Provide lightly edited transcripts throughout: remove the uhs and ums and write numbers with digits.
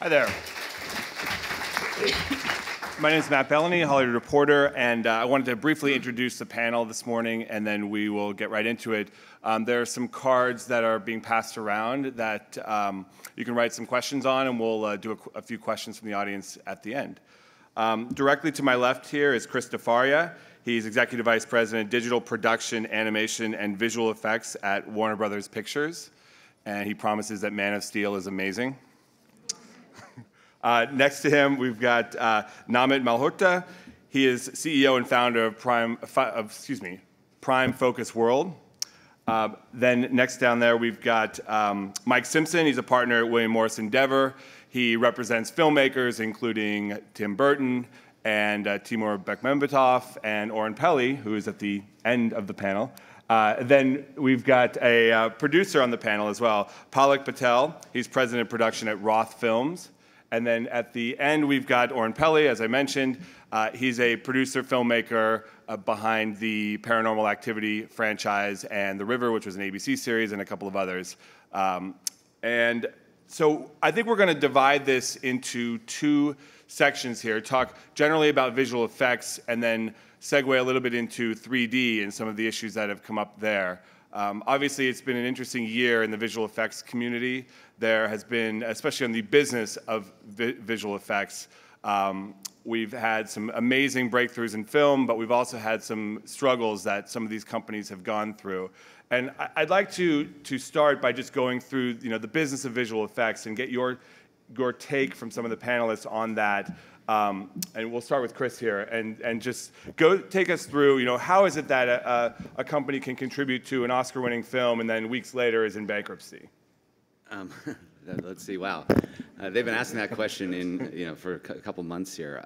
Hi there. My name is Matt Belloni, Hollywood reporter, and I wanted to briefly introduce the panel this morning, and then we will get right into it. There are some cards that are being passed around that you can write some questions on, and we'll do a few questions from the audience at the end. Directly to my left here is Chris DeFaria. He's Executive Vice President, Digital Production, Animation, and Visual Effects at Warner Brothers Pictures, and he promises that Man of Steel is amazing. Next to him, we've got Namit Malhotra. He is CEO and founder of Prime Focus World. Then next down there, we've got Mike Simpson. He's a partner at William Morris Endeavor. He represents filmmakers, including Tim Burton and Timur Bekmambetov and Oren Peli, who is at the end of the panel. Then we've got a producer on the panel as well, Palek Patel. He's president of production at Roth Films. And then at the end, we've got Oren Peli, as I mentioned. He's a producer, filmmaker behind the Paranormal Activity franchise and The River, which was an ABC series, and a couple of others. And so I think we're going to divide this into two sections here, talk generally about visual effects, and then segue a little bit into 3D and some of the issues that have come up there. Obviously, it's been an interesting year in the visual effects community. There has been, especially on the business of visual effects, we've had some amazing breakthroughs in film, but we've also had some struggles that some of these companies have gone through. And I'd like to start by just going through the business of visual effects and get your take from some of the panelists on that. And we'll start with Chris here, and just take us through, how is it that a company can contribute to an Oscar-winning film and then weeks later is in bankruptcy? Let's see. Wow, they've been asking that question for a couple months here.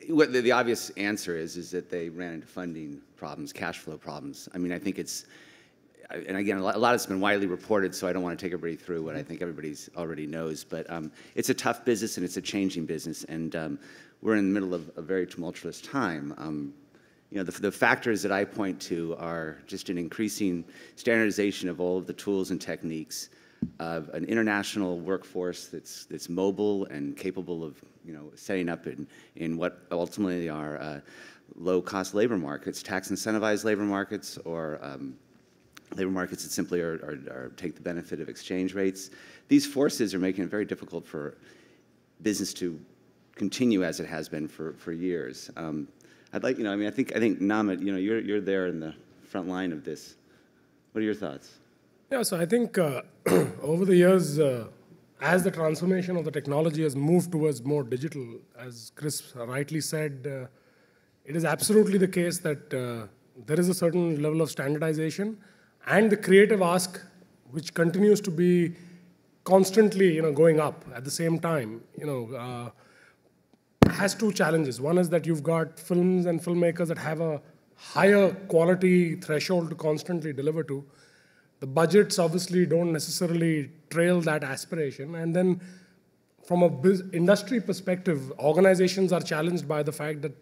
What the obvious answer is that they ran into funding problems, cash flow problems. I mean, I think it's. And again, a lot of it's been widely reported, so I don't want to take everybody through what I think everybody's already knows. But it's a tough business, and it's a changing business, and we're in the middle of a very tumultuous time. The factors that I point to are just an increasing standardization of all of the tools and techniques, of an international workforce that's mobile and capable of setting up in what ultimately are low-cost labor markets, tax-incentivized labor markets, or labor markets that simply take the benefit of exchange rates. These forces are making it very difficult for business to continue as it has been for years. I'd like, I think Namit, you're there in the front line of this. What are your thoughts? Yeah, so I think over the years, as the transformation of the technology has moved towards more digital, as Chris rightly said, it is absolutely the case that there is a certain level of standardization, and the creative ask, which continues to be constantly, going up at the same time, has two challenges. One is that you've got films and filmmakers that have a higher quality threshold to constantly deliver to. The budgets obviously don't necessarily trail that aspiration. And then from an industry perspective, organizations are challenged by the fact that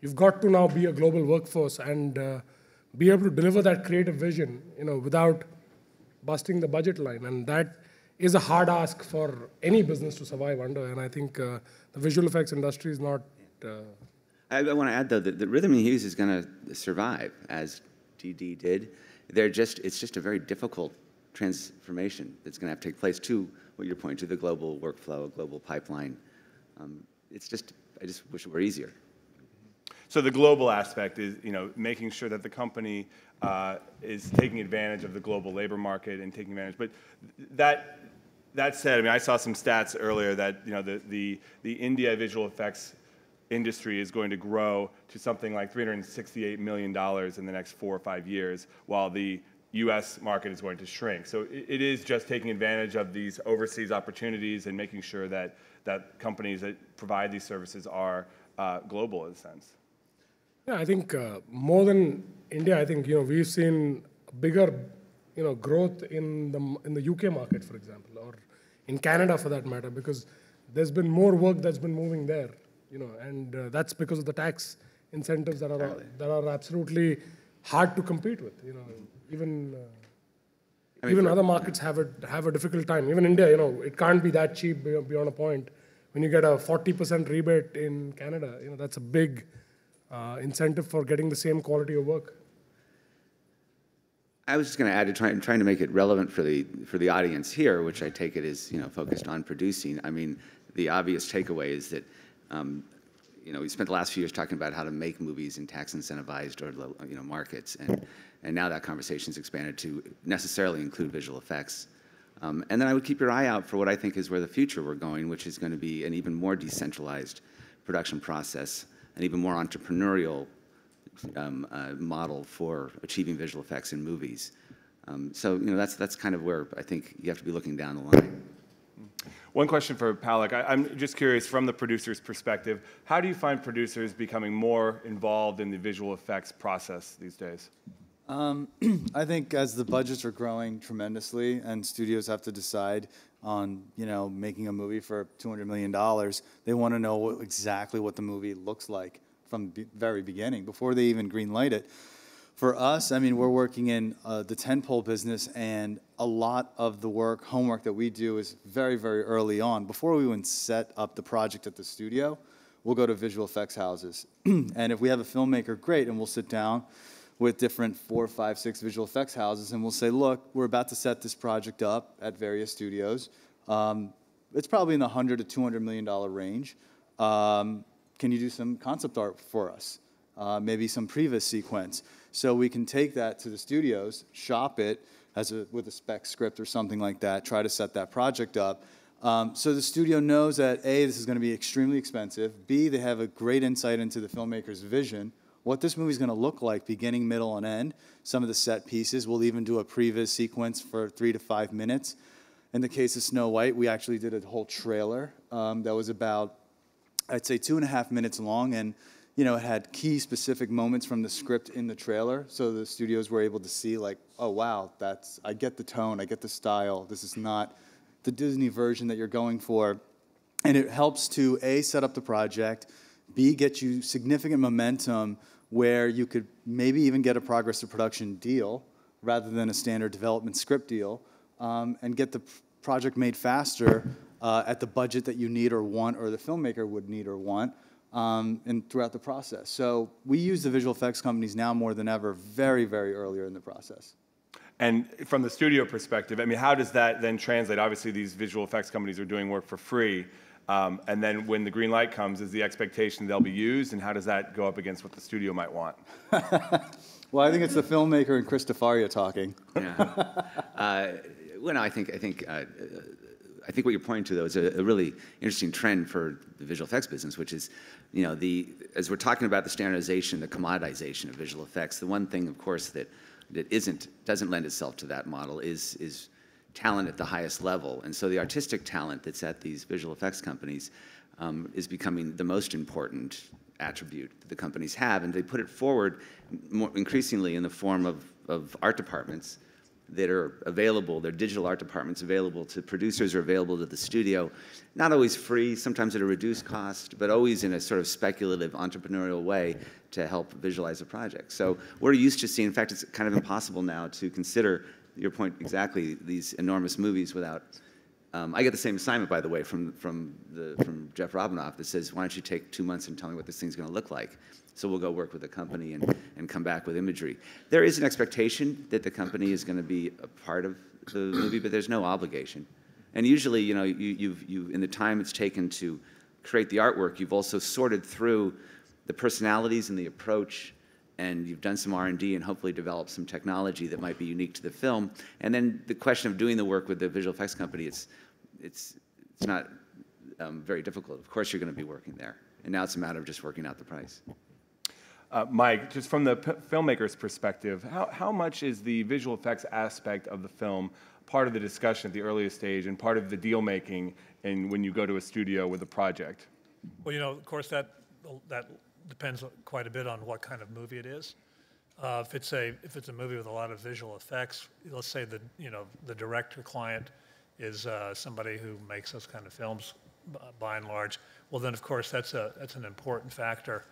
you've got to now be a global workforce and be able to deliver that creative vision, without busting the budget line. And that is a hard ask for any business to survive under. And I think the visual effects industry is not... I want to add, though, that Rhythm and Hues is going to survive, as DD did. It's just a very difficult transformation that's going to have to take place to what you're pointing to, the global workflow, a global pipeline. I just wish it were easier. So the global aspect is, making sure that the company is taking advantage of the global labor market and taking advantage. But that said, I saw some stats earlier that the India visual effects industry is going to grow to something like $368 million in the next 4 or 5 years, while the U.S. market is going to shrink. So it is just taking advantage of these overseas opportunities and making sure that companies that provide these services are global in a sense. Yeah, I think more than India, I think we've seen bigger growth in the UK market, for example, or in Canada for that matter, because there's been more work that's been moving there. And that's because of the tax incentives that are absolutely hard to compete with. Even Even other markets have a difficult time. Even India, it can't be that cheap beyond a point. When you get a 40% rebate in Canada, that's a big incentive for getting the same quality of work. I was just going to add, trying to make it relevant for the audience here, which I take it is focused on producing. I mean, the obvious takeaway is that we spent the last few years talking about how to make movies in tax incentivized or markets, and now that conversation's expanded to necessarily include visual effects. And then I would keep your eye out for what I think is where the future we're going, which is going to be an even more decentralized production process, an even more entrepreneurial model for achieving visual effects in movies. So that's kind of where I think you have to be looking down the line. One question for Palek. I'm just curious, from the producer's perspective, how do you find producers becoming more involved in the visual effects process these days? I think as the budgets are growing tremendously and studios have to decide on, making a movie for $200 million, they want to know exactly what the movie looks like from the very beginning, before they even greenlight it. For us, I mean, we're working in the tentpole business, and a lot of the homework that we do is very, very early on. Before we even set up the project at the studio, we'll go to visual effects houses. And if we have a filmmaker, great, and we'll sit down with different 4, 5, 6 visual effects houses, and we'll say, look, we're about to set this project up at various studios. It's probably in the $100 to $200 million range. Can you do some concept art for us? Maybe some previs sequence. So we can take that to the studios, shop it with a spec script or something like that, try to set that project up. So the studio knows that A, this is going to be extremely expensive. B, they have a great insight into the filmmaker's vision, what this movie is going to look like, beginning, middle, and end. Some of the set pieces, we'll even do a previs sequence for 3 to 5 minutes. In the case of Snow White, we actually did a whole trailer that was about, I'd say, 2.5 minutes long, and it had key specific moments from the script in the trailer, so the studios were able to see, like, oh wow, I get the tone, I get the style. This is not the Disney version that you're going for, and it helps to A, set up the project, B, get you significant momentum where you could maybe even get a progress to production deal rather than a standard development script deal, and get the project made faster at the budget that you need or want, or the filmmaker would need or want, and throughout the process. So we use the visual effects companies now more than ever, very, very earlier in the process. And from the studio perspective, I mean, how does that then translate? Obviously, these visual effects companies are doing work for free. And then when the green light comes, is the expectation they'll be used, and how does that go up against what the studio might want? Well, I think it's the filmmaker and Chris DeFaria talking. Yeah. Well, no, I think what you're pointing to, though, is a really interesting trend for the visual effects business, which is, as we're talking about the standardization, the commoditization of visual effects, the one thing, of course, that doesn't lend itself to that model is talent at the highest level. And so the artistic talent that's at these visual effects companies is becoming the most important attribute that the companies have, and they put it forward more increasingly in the form of art departments that are available. They're digital art departments available to producers or available to the studio, not always free, sometimes at a reduced cost, but always in a sort of speculative, entrepreneurial way to help visualize a project. So we're used to seeing, in fact, it's kind of impossible now to consider, your point exactly, these enormous movies without, I get the same assignment, by the way, from Jeff Robinoff that says, why don't you take 2 months and tell me what this thing's going to look like? So we'll go work with the company and come back with imagery. There is an expectation that the company is going to be a part of the movie, but there's no obligation. And usually, you've in the time it's taken to create the artwork, you've also sorted through the personalities and the approach, and you've done some R&D and hopefully developed some technology that might be unique to the film. And then the question of doing the work with the visual effects company, it's not very difficult. Of course you're going to be working there. And now it's a matter of just working out the price. Mike, just from the filmmaker's perspective, how much is the visual effects aspect of the film part of the discussion at the earliest stage and part of the deal making and when you go to a studio with a project? Well, of course, that depends quite a bit on what kind of movie it is. If it's a movie with a lot of visual effects, let's say the director client is somebody who makes those kind of films by and large. Well, then of course that's an important factor.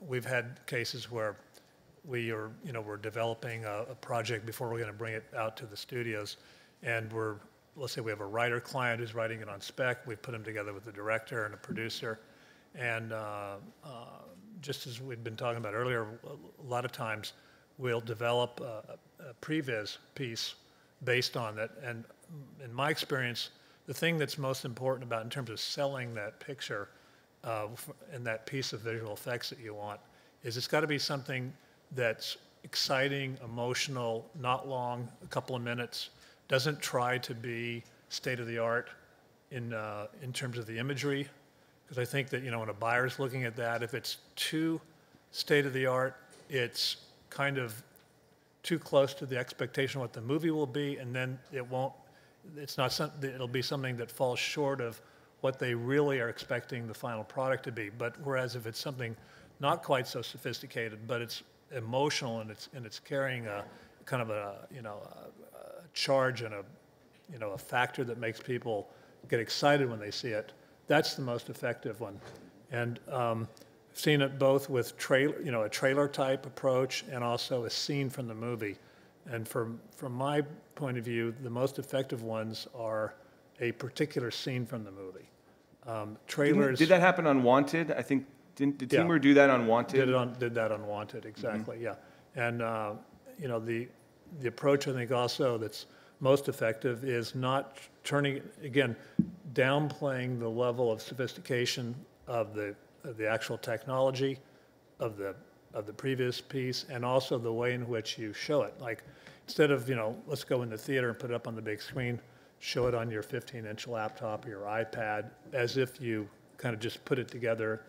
We've had cases where we're developing a project before we're going to bring it out to the studios, and let's say we have a writer client who's writing it on spec. We put them together with the director and a producer, and just as we'd been talking about earlier, a lot of times we'll develop a previs piece based on that. And in my experience, the thing that's most important about in terms of selling that picture and that piece of visual effects that you want is it's got to be something that's exciting, emotional, not long, a couple of minutes, doesn't try to be state-of-the-art in terms of the imagery. Because I think that, when a buyer's looking at that, if it's too state-of-the-art, it's kind of too close to the expectation of what the movie will be, and then it'll be something that falls short of what they really are expecting the final product to be. But whereas if it's something not quite so sophisticated, but it's emotional and it's carrying a kind of a charge and a factor that makes people get excited when they see it, that's the most effective one. And I've seen it both with a trailer type approach and also a scene from the movie. And from my point of view, the most effective ones are a particular scene from the movie. Trailers. Did that happen on Wanted? I think did Timur do that on Wanted? Did that on Wanted, exactly. Yeah. And the approach I think also that's most effective is not downplaying the level of sophistication of the actual technology of the previous piece, and also the way in which you show it. Like, instead of, let's go in the theater and put it up on the big screen, show it on your 15-inch laptop or your iPad as if you kind of just put it together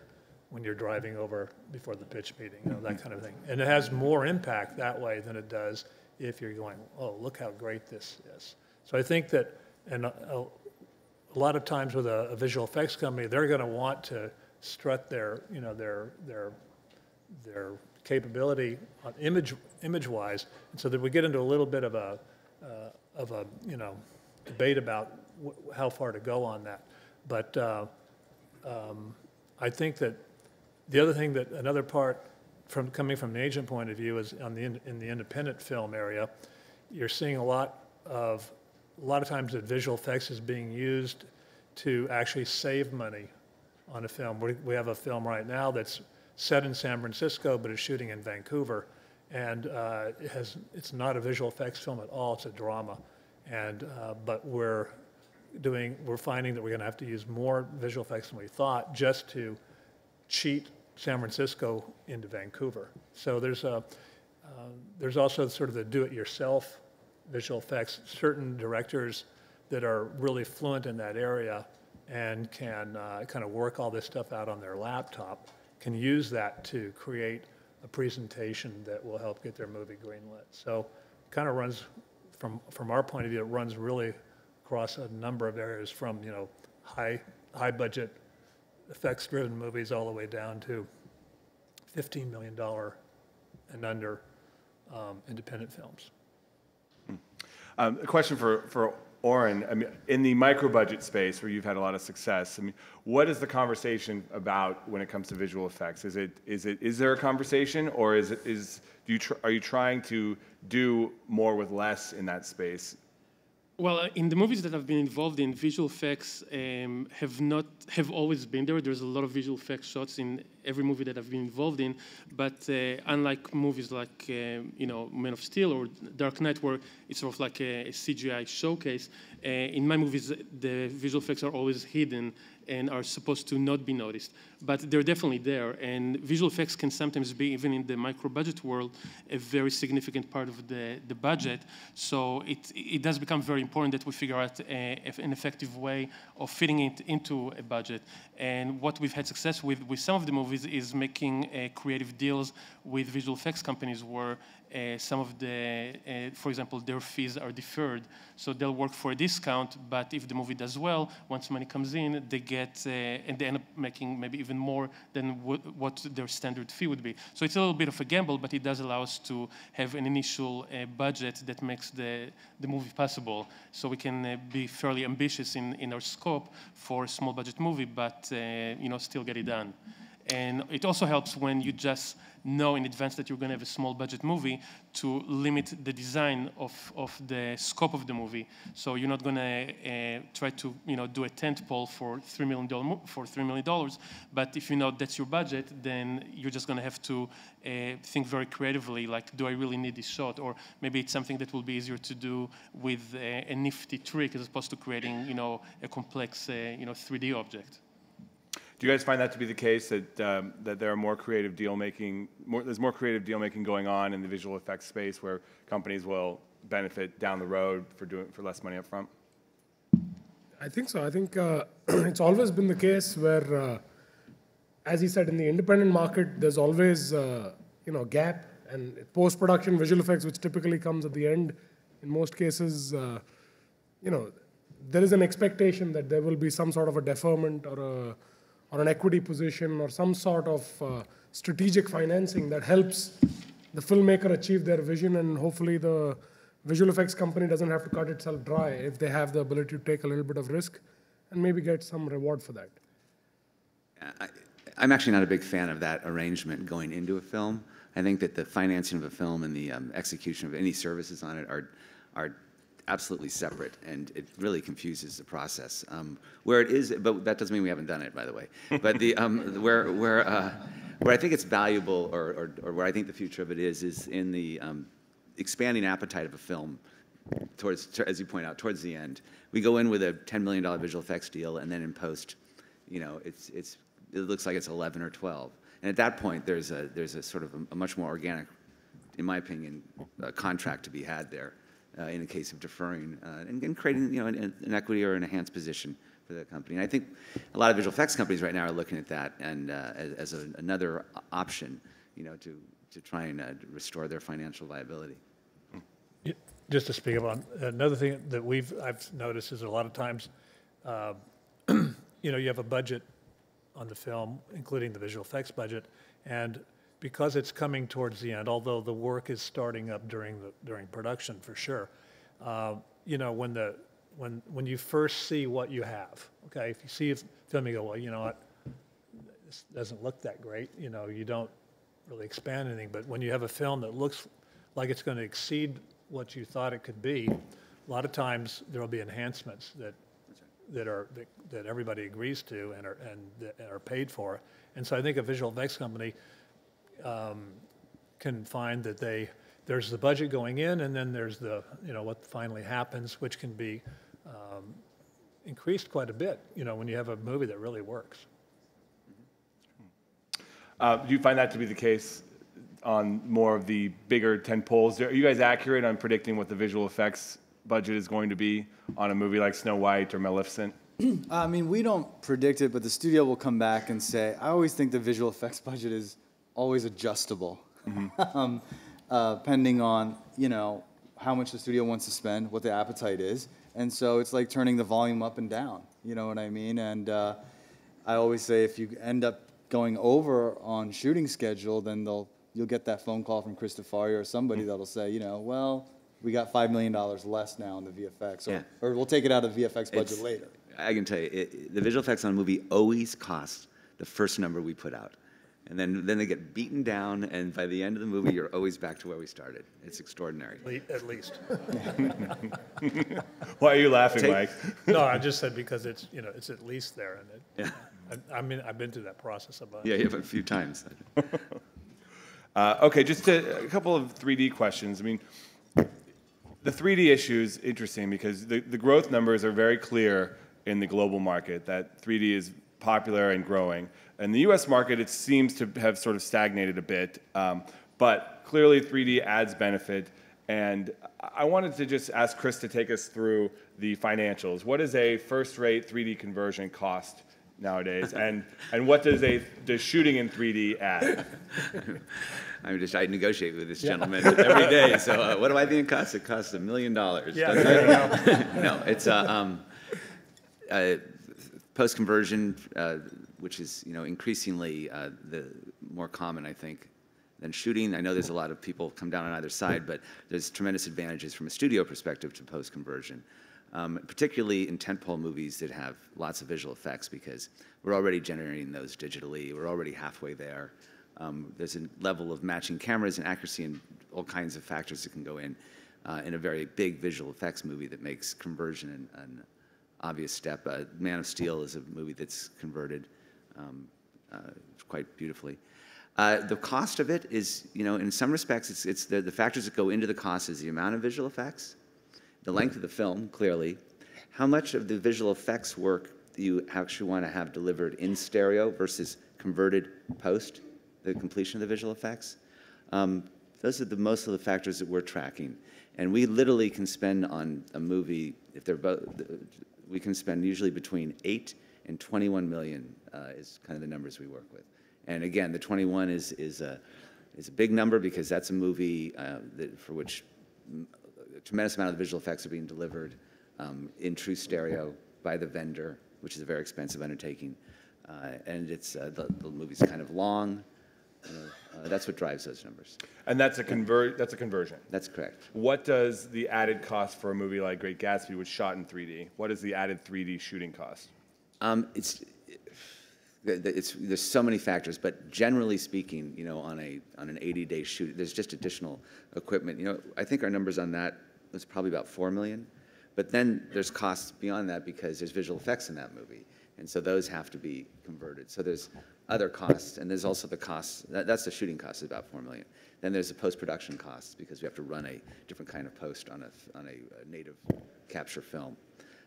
when you're driving over before the pitch meeting, that kind of thing. And it has more impact that way than it does if you're going, oh, look how great this is. So I think that, and a lot of times with a visual effects company, they're going to want to strut their capability on image-wise, and so that we get into a little bit of a debate about how far to go on that. But I think that the other thing that another part coming from the agent point of view is in the independent film area, you're seeing a lot of times that visual effects is being used to actually save money on a film. We have a film right now that's set in San Francisco, but it's shooting in Vancouver, and it's not a visual effects film at all. It's a drama, and but we're finding that we're going to have to use more visual effects than we thought just to cheat San Francisco into Vancouver. So there's also sort of the do-it-yourself visual effects. Certain directors that are really fluent in that area and can kind of work all this stuff out on their laptop can use that to create a presentation that will help get their movie greenlit. So it kind of runs, from our point of view, it runs really across a number of areas, from high budget effects-driven movies all the way down to $15 million and under independent films. A question for Oren. I mean, in the micro-budget space where you've had a lot of success, I mean, what is the conversation about when it comes to visual effects? Is there a conversation, or are you trying to do more with less in that space? Well, in the movies that I've been involved in, visual effects have always been there. There's a lot of visual effects shots in every movie that I've been involved in, but unlike movies like Man of Steel or Dark Knight, where it's sort of like a CGI showcase, in my movies the visual effects are always hidden and are supposed to not be noticed, but they're definitely there. And visual effects can sometimes be, even in the micro-budget world, a very significant part of the budget. So it does become very important that we figure out an effective way of fitting it into a budget. And what we've had success with some of the movies is making creative deals with visual effects companies where some of for example, their fees are deferred. So they'll work for a discount, but if the movie does well, once money comes in, they get, and they end up making maybe even more than what their standard fee would be. So it's a little bit of a gamble, but it does allow us to have an initial budget that makes the movie possible. So we can be fairly ambitious in our scope for a small budget movie, but still get it done. And it also helps when you just know in advance that you're going to have a small budget movie to limit the design of the scope of the movie. So you're not going to try to do a tent pole for $3 million, but if you know that's your budget, then you're just going to have to think very creatively, like, do I really need this shot? Or maybe it's something that will be easier to do with a nifty trick as opposed to creating a complex 3D object. Do you guys find that to be the case, that that there are more creative deal making, there's more creative deal making going on in the visual effects space, where companies will benefit down the road for less money up front? I think so. I think it's always been the case where, as he said, in the independent market, there's always gap, and post-production visual effects, which typically comes at the end, in most cases, there is an expectation that there will be some sort of a deferment or an equity position or some sort of strategic financing that helps the filmmaker achieve their vision, and hopefully the visual effects company doesn't have to cut itself dry if they have the ability to take a little bit of risk and maybe get some reward for that. I'm actually not a big fan of that arrangement going into a film. I think that the financing of a film and the execution of any services on it are absolutely separate, and it really confuses the process. Where it is, but that doesn't mean we haven't done it, by the way. But the where I think it's valuable, or where I think the future of it is in the expanding appetite of a film towards, as you point out, towards the end. We go in with a $10 million visual effects deal, and then in post, it looks like it's 11 or 12. And at that point, there's a sort of a much more organic, in my opinion, contract to be had there. In the case of deferring and creating an equity or an enhanced position for the company. And I think a lot of visual effects companies right now are looking at that and as another option, to try and restore their financial viability. Just to speak about another thing that I've noticed is a lot of times, you have a budget on the film, including the visual effects budget, and because it's coming towards the end, although the work is starting up during production for sure, when you first see what you have, okay, if you see a film, you go, well, you know what, this doesn't look that great, you don't really expand anything, but when you have a film that looks like it's going to exceed what you thought it could be, a lot of times there will be enhancements that everybody agrees to and are paid for, and so I think a visual effects company can find that there's the budget going in, and then there's the what finally happens, which can be increased quite a bit. When you have a movie that really works. Do you find that to be the case on more of the bigger tentpoles? Are you guys accurate on predicting what the visual effects budget is going to be on a movie like Snow White or Maleficent? I mean, we don't predict it, but the studio will come back and say, I always think the visual effects budget is always adjustable, depending on how much the studio wants to spend, what the appetite is, and so it's like turning the volume up and down. You know what I mean? And I always say if you end up going over on shooting schedule, then you'll get that phone call from Chris DeFaria or somebody that'll say, well, we got $5 million less now in the VFX, or we'll take it out of the VFX budget later. I can tell you, the visual effects on a movie always cost the first number we put out. And then they get beaten down, and by the end of the movie, you're always back to where we started. It's extraordinary. At least. Why are you laughing, Mike? No, I just said because it's it's at least there, and I've been through that process a bunch. Yeah, a few times. Okay, just a couple of 3D questions. I mean, the 3D issue is interesting because the growth numbers are very clear in the global market that 3D is popular and growing. In the US market, it seems to have sort of stagnated a bit, but clearly 3D adds benefit. And I wanted to just ask Chris to take us through the financials. What does a first-rate 3D conversion cost nowadays, and what does shooting in 3D add? I negotiate with this gentleman every day. So what do I think it costs? It costs $1 million. Yeah, there you go. No, it's post-conversion, which is increasingly the more common, I think, than shooting. I know there's a lot of people come down on either side, but there's tremendous advantages from a studio perspective to post-conversion. particularly in tentpole movies that have lots of visual effects, because we're already generating those digitally. We're already halfway there. There's a level of matching cameras and accuracy and all kinds of factors that can go in a very big visual effects movie that makes conversion an obvious step. Man of Steel is a movie that's converted quite beautifully. The cost of it is, in some respects, it's the factors that go into the cost is the amount of visual effects, the length of the film, clearly, how much of the visual effects work do you actually want to have delivered in stereo versus converted post the completion of the visual effects. Those are most of the factors that we're tracking. And we literally can spend on a movie, if they're both, we can spend usually between 8 and 21 million is kind of the numbers we work with. And again, the 21 is a big number because that's a movie for which a tremendous amount of the visual effects are being delivered in true stereo by the vendor, which is a very expensive undertaking. And it's the movie's kind of long. That's what drives those numbers. And that's a conversion. That's correct. What does the added cost for a movie like Great Gatsby, which shot in 3D? What is the added 3D shooting cost? There's so many factors, but generally speaking, on an 80-day shoot, there's just additional equipment. I think our numbers on that was probably about 4 million. But then there's costs beyond that because there's visual effects in that movie. And so those have to be converted. So there's other costs, and there's also the costs. That's the shooting cost, is about 4 million. Then there's the post-production costs because we have to run a different kind of post on a native capture film.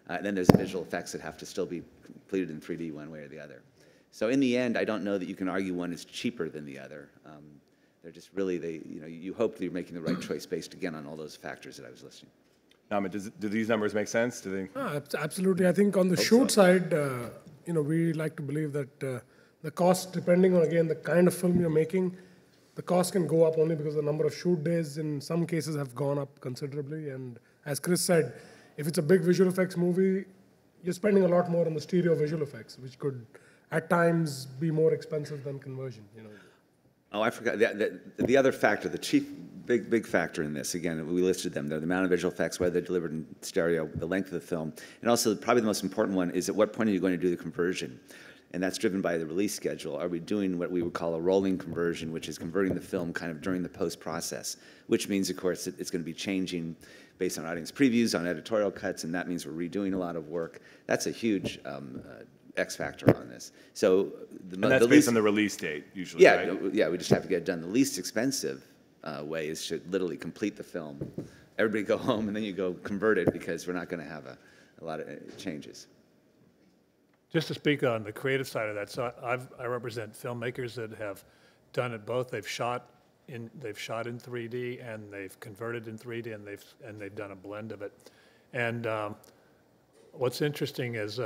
And then there's the visual effects that have to still be completed in 3D one way or the other. So in the end, I don't know that you can argue one is cheaper than the other. They're just really, you hope that you're making the right choice based, again, on all those factors that I was listing. Namit, do these numbers make sense? Absolutely. I think on the shoot side, we like to believe that the cost, depending on, again, the kind of film you're making, the cost can go up only because the number of shoot days in some cases have gone up considerably. And as Chris said, if it's a big visual effects movie, you're spending a lot more on the stereo visual effects, which could at times be more expensive than conversion. Oh, I forgot. The other factor, the chief big factor in this, again, we listed them. They're the amount of visual effects, whether they're delivered in stereo, the length of the film, and also probably the most important one is at what point are you going to do the conversion? And that's driven by the release schedule. Are we doing what we would call a rolling conversion, which is converting the film kind of during the post-process, which means, of course, that it's going to be changing based on audience previews, on editorial cuts, and that means we're redoing a lot of work. That's a huge X factor on this. So and that's based on the release date, usually, right? Yeah, we just have to get it done. The least expensive way is to literally complete the film. Everybody go home, and then you go convert it because we're not going to have a lot of changes. Just to speak on the creative side of that, so I represent filmmakers that have done it both. They've shot in 3D and they've converted in 3D and they've done a blend of it. And what's interesting is,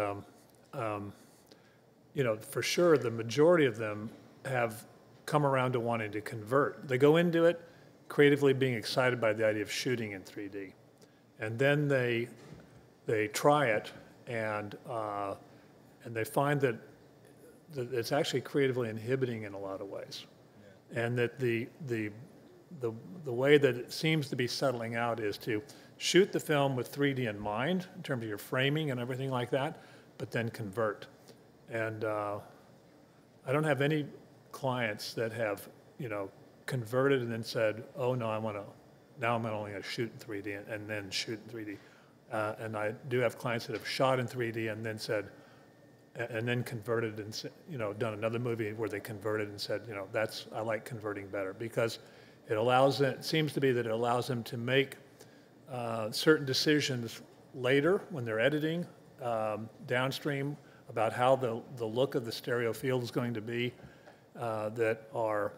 for sure the majority of them have come around to wanting to convert. They go into it creatively being excited by the idea of shooting in 3D, and then they try it and they find that it's actually creatively inhibiting in a lot of ways, and that the way that it seems to be settling out is to shoot the film with 3D in mind in terms of your framing and everything like that, but then convert. And I don't have any clients that have converted and then said, oh no, now I'm only going to shoot in 3D and then shoot in 3D. And I do have clients that have shot in 3D and then said, and then converted and done another movie where they converted and said, I like converting better because it seems to be that it allows them to make certain decisions later when they're editing downstream about how the look of the stereo field is going to be that are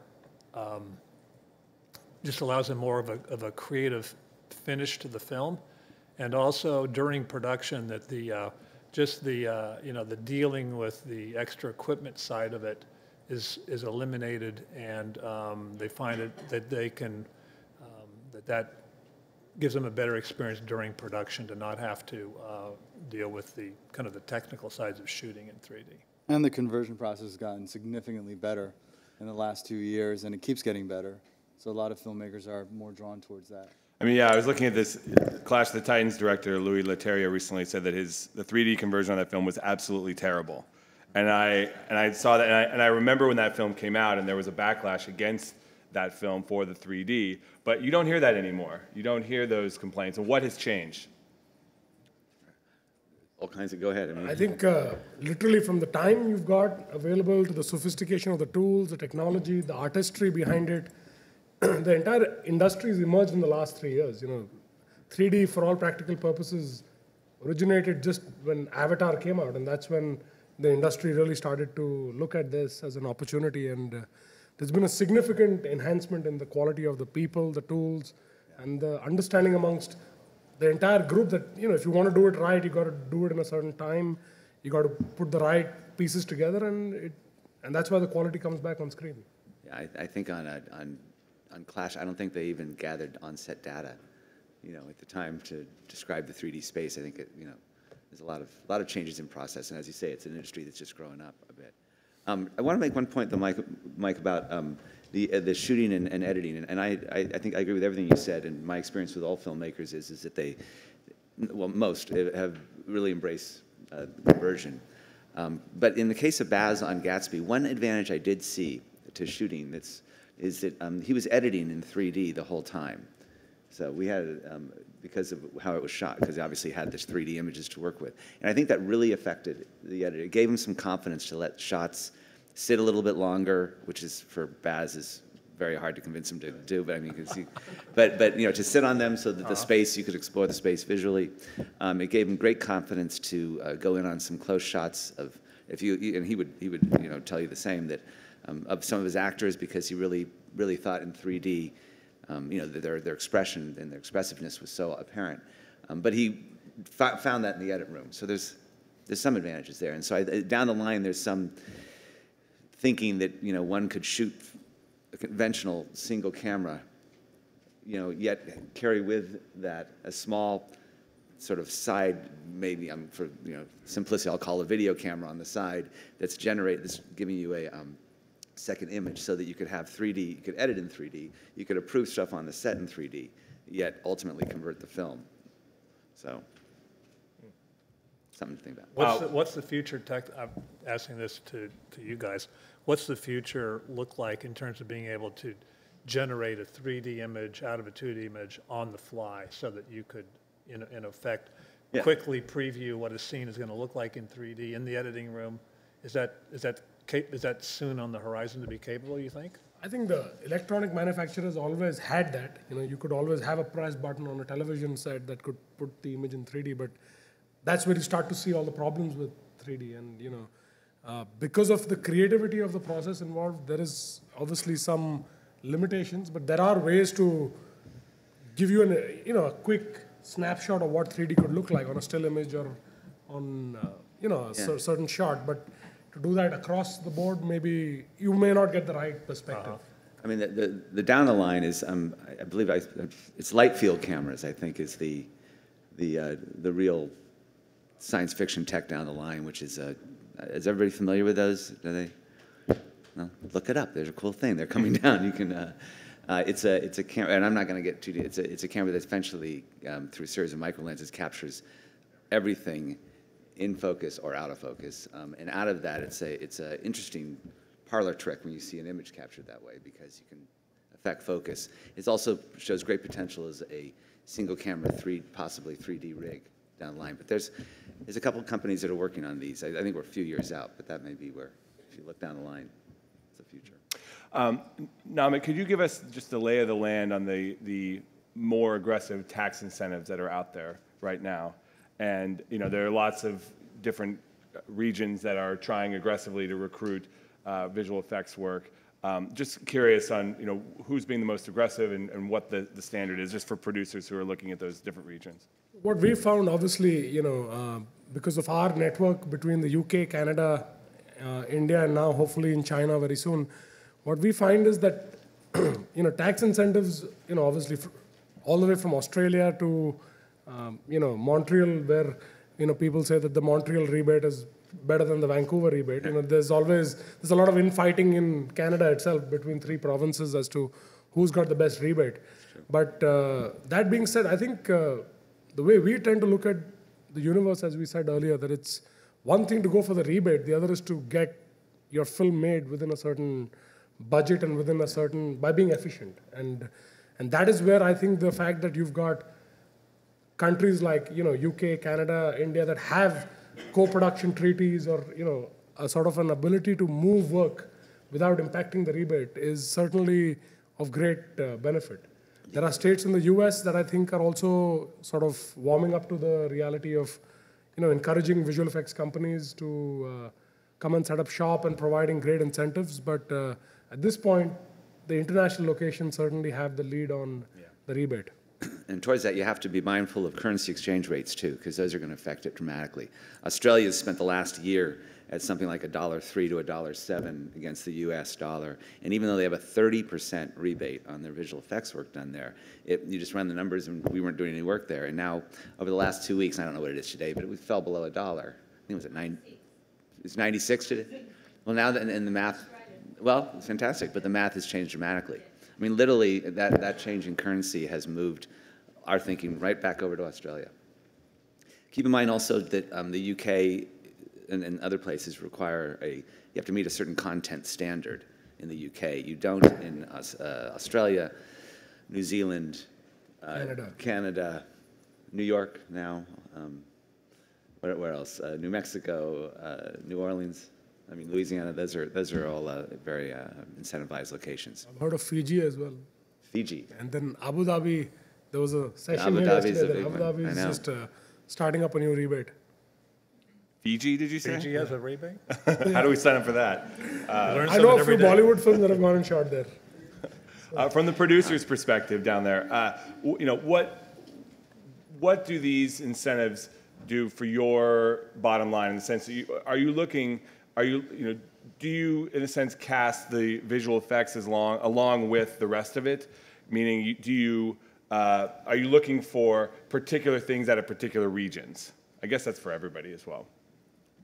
just allows them more of a creative finish to the film, and also during production that the dealing with the extra equipment side of it is eliminated, and they find that they can that gives them a better experience during production to not have to deal with the kind of the technical sides of shooting in 3D. And the conversion process has gotten significantly better in the last 2 years, and it keeps getting better. So a lot of filmmakers are more drawn towards that. I mean, yeah, I was looking at this. Clash of the Titans director Louis Leterrier recently said that the 3D conversion on that film was absolutely terrible, and I saw that, and I remember when that film came out, and there was a backlash against that film for the 3D, but you don't hear that anymore. You don't hear those complaints. And what has changed? All kinds of. Go ahead. I think literally from the time you've got available to the sophistication of the tools, the technology, the artistry behind it, the entire industry has emerged in the last 3 years. 3D for all practical purposes originated just when Avatar came out, and that's when the industry really started to look at this as an opportunity. And there's been a significant enhancement in the quality of the people, the tools, and the understanding amongst the entire group that, if you want to do it right, you got to do it in a certain time. You got to put the right pieces together, and that's why the quality comes back on screen. Yeah, I think on Clash, I don't think they even gathered on-set data, at the time to describe the 3D space. I think there's a lot of changes in process, and as you say, it's an industry that's just growing up a bit. I want to make one point, though, Mike, about the shooting and editing, and I think I agree with everything you said. And my experience with all filmmakers is that most have really embraced conversion. But in the case of Baz on Gatsby, one advantage I did see to shooting is that he was editing in 3D the whole time. So we had, because of how it was shot, because he obviously had this 3D images to work with. And I think that really affected the editor. It gave him some confidence to let shots sit a little bit longer, which is, for Baz, is very hard to convince him to do. But I mean, to sit on them so that the space, you could explore the space visually. It gave him great confidence to go in on some close shots of, and he would tell you the same, that of some of his actors, because he really thought in 3D, their expression and their expressiveness was so apparent. But he found that in the edit room. So there's some advantages there. And so down the line, there's some thinking that one could shoot a conventional single camera, yet carry with that a small sort of side, maybe for simplicity, I'll call a video camera on the side that's giving you a second image, so that you could have 3D, you could edit in 3D, you could approve stuff on the set in 3D, yet ultimately convert the film. So, something to think about. What's the future tech? I'm asking this to you guys. What's the future look like in terms of being able to generate a 3D image out of a 2D image on the fly, so that you could, in effect, quickly preview what a scene is going to look like in 3D in the editing room? Is that soon on the horizon to be capable, you think? I think the electronic manufacturers always had that. You could always have a press button on a television set that could put the image in 3D, but that's where you start to see all the problems with 3D. And because of the creativity of the process involved, there is obviously some limitations, but there are ways to give you a quick snapshot of what 3D could look like on a still image or on a certain shot. But to do that across the board, maybe you may not get the right perspective. I mean, the down the line is, I believe it's light field cameras, I think, is the real science fiction tech down the line, which is is everybody familiar with those? Do they? No? Look it up. There's a cool thing. They're coming down. You can. It's a camera, and I'm not going to get too deep. It's a camera that essentially, through a series of micro lenses, captures everything in focus or out of focus, and out of that, it's a interesting parlor trick when you see an image captured that way, because you can affect focus. It also shows great potential as a single camera, possibly 3D rig down the line. But there's a couple of companies that are working on these. I think we're a few years out, but that may be where, if you look down the line, it's the future. Namit, could you give us just the lay of the land on the more aggressive tax incentives that are out there right now? And there are lots of different regions that are trying aggressively to recruit visual effects work. Just curious on who's being the most aggressive and what the standard is, just for producers who are looking at those different regions. What we found, obviously, because of our network between the UK, Canada, India, and now hopefully in China very soon, what we find is that tax incentives, obviously all the way from Australia to Montreal, where people say that the Montreal rebate is better than the Vancouver rebate. There's a lot of infighting in Canada itself between 3 provinces as to who's got the best rebate. Sure. But that being said, I think the way we tend to look at the universe, as we said earlier, that it's one thing to go for the rebate, the other is to get your film made within a certain budget and within a certain, by being efficient. And that is where I think the fact that you've got countries like, UK, Canada, India that have co-production treaties or, a sort of an ability to move work without impacting the rebate is certainly of great benefit. There are states in the US that I think are also sort of warming up to the reality of, encouraging visual effects companies to come and set up shop and providing great incentives. But at this point, the international locations certainly have the lead on the rebate. And towards that, you have to be mindful of currency exchange rates, too, because those are going to affect it dramatically. Australia's spent the last year at something like $1.03 to $1.07 against the U.S. dollar. And even though they have a 30% rebate on their visual effects work done there, you just run the numbers, and we weren't doing any work there. And now, over the last 2 weeks, I don't know what it is today, but it fell below $1. I think it was at 9. It's 96 today? Well, now, and the math, well, it's fantastic, but the math has changed dramatically. I mean, literally, that change in currency has moved our thinking right back over to Australia. Keep in mind also that the UK and other places require you have to meet a certain content standard in the UK. You don't in Australia, New Zealand, Canada, New York now, where else? New Mexico, New Orleans. I mean, Louisiana, those are all very incentivized locations. I've heard of Fiji as well. Fiji. And then Abu Dhabi, there was a session Abu here Dhabi yesterday is that Abu Dhabi is just starting up a new rebate. Fiji, did you say? Fiji has a rebate? How do we sign up for that? I know a few Bollywood films that have gone and shot there. From the producer's perspective down there, what do these incentives do for your bottom line in the sense that do you, in a sense, cast the visual effects along with the rest of it? Meaning, are you looking for particular things out of particular regions? I guess that's for everybody as well.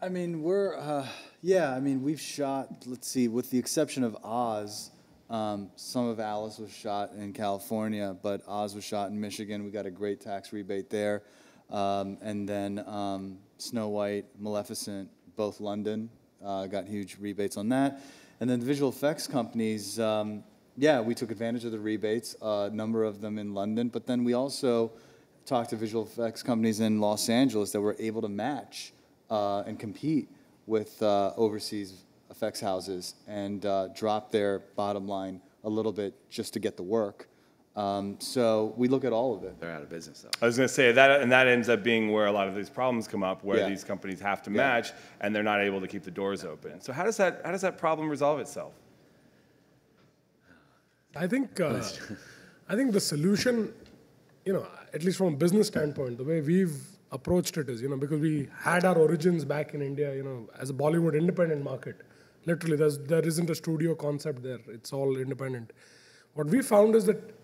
I mean, we've shot, let's see, with the exception of Oz, some of Alice was shot in California, but Oz was shot in Michigan. We got a great tax rebate there. And then Snow White, Maleficent, both London, got huge rebates on that. And then the visual effects companies, we took advantage of the rebates, a number of them in London, but then we also talked to visual effects companies in Los Angeles that were able to match and compete with overseas effects houses and drop their bottom line a little bit just to get the work. So we look at all of it. They're out of business, though. I was going to say that, and that ends up being where a lot of these problems come up, where these companies have to match, and they're not able to keep the doors open. So how does that problem resolve itself? I think the solution, at least from a business standpoint, the way we've approached it is, because we had our origins back in India, as a Bollywood independent market. Literally, there isn't a studio concept there. It's all independent. What we found is that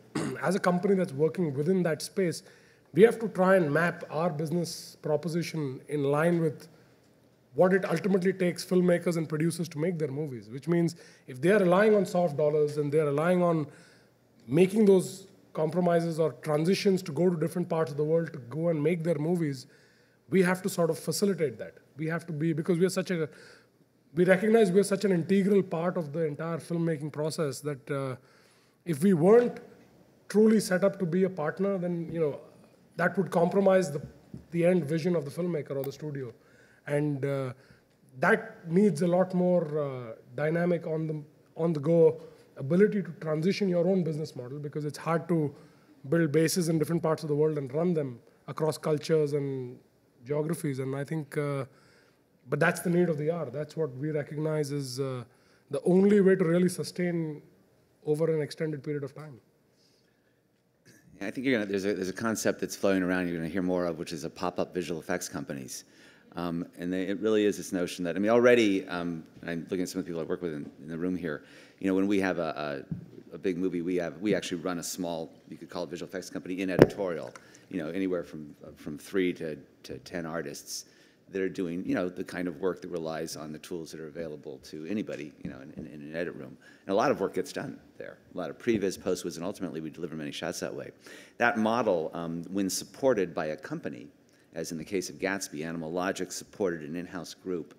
as a company that's working within that space, we have to try and map our business proposition in line with what it ultimately takes filmmakers and producers to make their movies, which means if they're relying on soft dollars and they're relying on making those compromises or transitions to go to different parts of the world to go and make their movies, we have to sort of facilitate that. We have to be, because we recognize we're such an integral part of the entire filmmaking process that if we weren't truly set up to be a partner, then that would compromise the end vision of the filmmaker or the studio. And that needs a lot more dynamic on the go ability to transition your own business model, because it's hard to build bases in different parts of the world and run them across cultures and geographies. And I think, but that's the need of the hour. That's what we recognize is the only way to really sustain over an extended period of time. Yeah, I think there's a concept that's floating around you're going to hear more of, which is a pop-up visual effects companies. It really is this notion that, already, I'm looking at some of the people I work with in the room here, when we have a big movie, we actually run a small, you could call it visual effects company in editorial, anywhere from 3 to 10 artists that are doing, the kind of work that relies on the tools that are available to anybody, in an edit room. And a lot of work gets done there. A lot of previs, post-viz, and ultimately we deliver many shots that way. That model, when supported by a company, as in the case of Gatsby, Animal Logic supported an in-house group,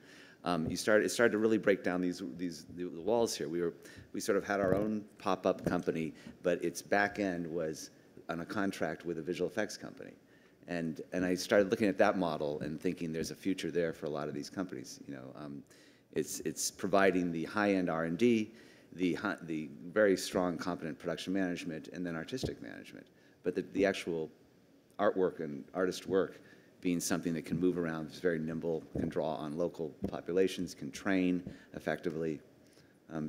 it started to really break down the walls here. We sort of had our own pop-up company, but its back end was on a contract with a visual effects company. And I started looking at that model and thinking there's a future there for a lot of these companies. It's providing the high-end R&D, the very strong, competent production management, and then artistic management. But the actual artwork and artist work being something that can move around, is very nimble, can draw on local populations, can train effectively.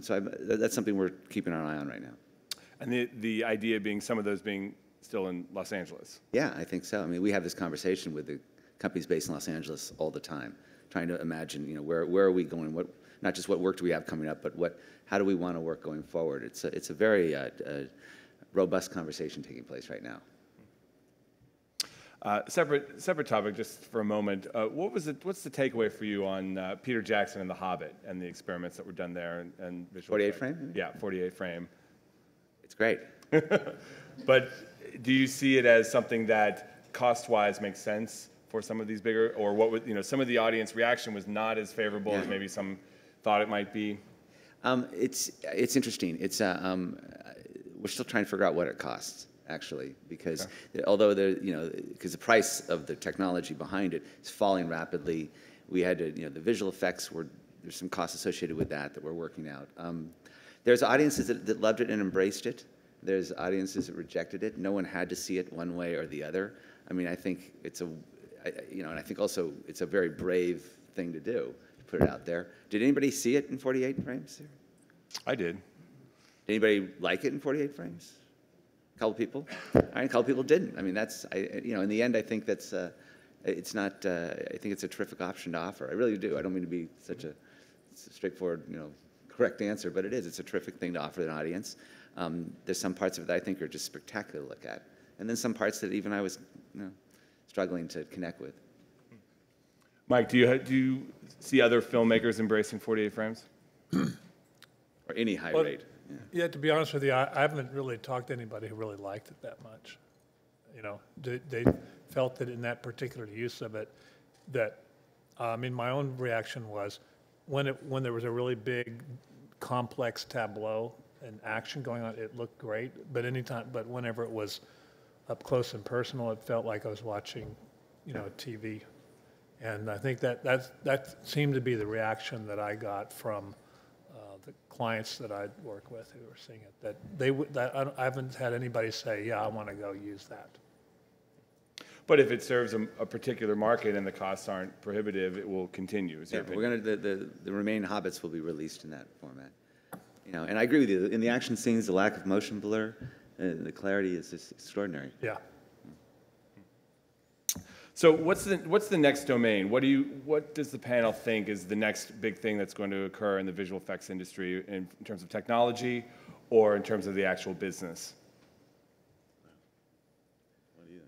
So that's something we're keeping our eye on right now. And the idea being some of those being still in Los Angeles. Yeah, I think so. I mean, we have this conversation with the companies based in Los Angeles all the time, trying to imagine, where are we going? Not just what work do we have coming up, but how do we want to work going forward? It's a very robust conversation taking place right now. Separate topic, just for a moment. What's the takeaway for you on Peter Jackson and The Hobbit and the experiments that were done there and visual 48 effects? frame? Yeah, 48 frame. It's great. But do you see it as something that cost-wise makes sense for some of these bigger, or what would, some of the audience reaction was not as favorable as maybe some thought it might be? It's interesting. We're still trying to figure out what it costs, actually, because although because the price of the technology behind it is falling rapidly, we had to, the visual effects there's some costs associated with that we're working out. There's audiences that loved it and embraced it. There's audiences that rejected it. No one had to see it one way or the other. I mean, I think and I think also it's a very brave thing to do, to put it out there. Did anybody see it in 48 frames? I did. Did anybody like it in 48 frames? A couple people. A couple people didn't. I mean, in the end, I think that's, it's not, I think it's a terrific option to offer. I really do. I don't mean to be such a straightforward, correct answer, but it is. It's a terrific thing to offer an audience. There's some parts of it that I think are just spectacular to look at. And then some parts that even I was struggling to connect with. Mike, do you see other filmmakers embracing 48 frames? Or any high rate? Yeah, to be honest with you, I haven't really talked to anybody who really liked it that much. They felt that in that particular use of it, that, my own reaction was when there was a really big, complex tableau and action going on, it looked great. But whenever it was up close and personal, it felt like I was watching, TV. And I think that seemed to be the reaction that I got from the clients that I work with who were seeing it. I haven't had anybody say, "Yeah, I want to go use that." But if it serves a particular market and the costs aren't prohibitive, it will continue. Yeah, the remaining Hobbits will be released in that format. And I agree with you. In the action scenes, the lack of motion blur, the clarity is just extraordinary. Yeah. So what's the next domain? What does the panel think is the next big thing that's going to occur in the visual effects industry in terms of technology or in terms of the actual business? What do you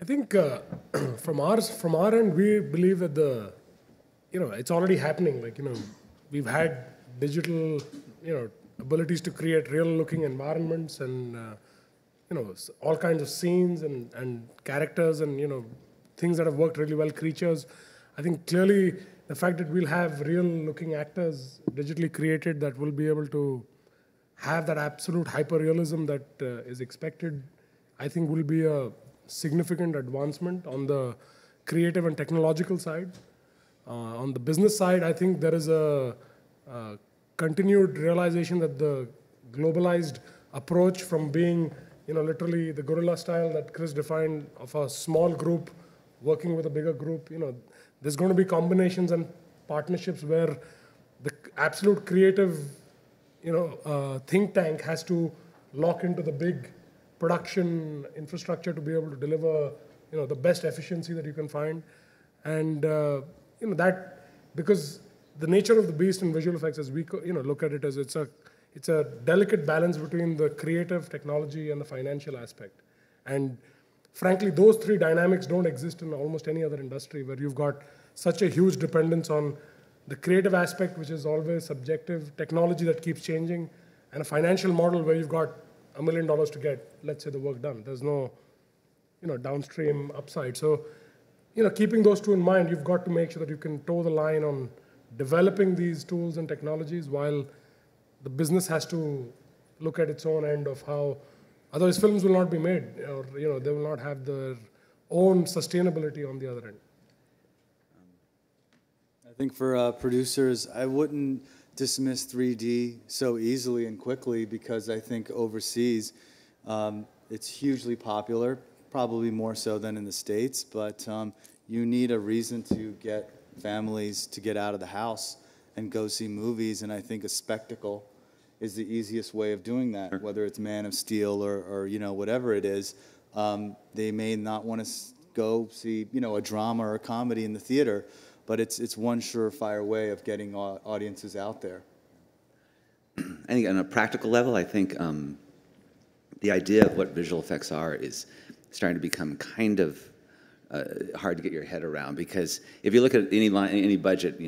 think? I think from our end, we believe that it's already happening. We've had digital, abilities to create real-looking environments and, all kinds of scenes and characters and, things that have worked really well, creatures. I think clearly the fact that we'll have real-looking actors digitally created that will be able to have that absolute hyper-realism that is expected, I think will be a significant advancement on the creative and technological side. On the business side, I think there is a continued realization that the globalized approach from being, literally the guerrilla style that Chris defined of a small group working with a bigger group, there's going to be combinations and partnerships where the absolute creative, think tank has to lock into the big production infrastructure to be able to deliver, the best efficiency that you can find. And, that, because the nature of the beast in visual effects, as we look at it, as it's a delicate balance between the creative, technology, and the financial aspect. And frankly, those three dynamics don't exist in almost any other industry where you've got such a huge dependence on the creative aspect, which is always subjective, technology that keeps changing, and a financial model where you've got $1 million to get, let's say, the work done. There's no, downstream upside. So, keeping those two in mind, you've got to make sure that you can toe the line on developing these tools and technologies while the business has to look at its own end of how, otherwise films will not be made, or they will not have their own sustainability on the other end. I think for producers, I wouldn't dismiss 3D so easily and quickly, because I think overseas it's hugely popular, probably more so than in the States, but you need a reason to get families to get out of the house and go see movies, and I think a spectacle is the easiest way of doing that, whether it's Man of Steel or whatever it is. They may not want to go see a drama or a comedy in the theater, but it's one surefire way of getting audiences out there. I think on a practical level, I think the idea of what visual effects are is starting to become kind of hard to get your head around, because if you look at any budget,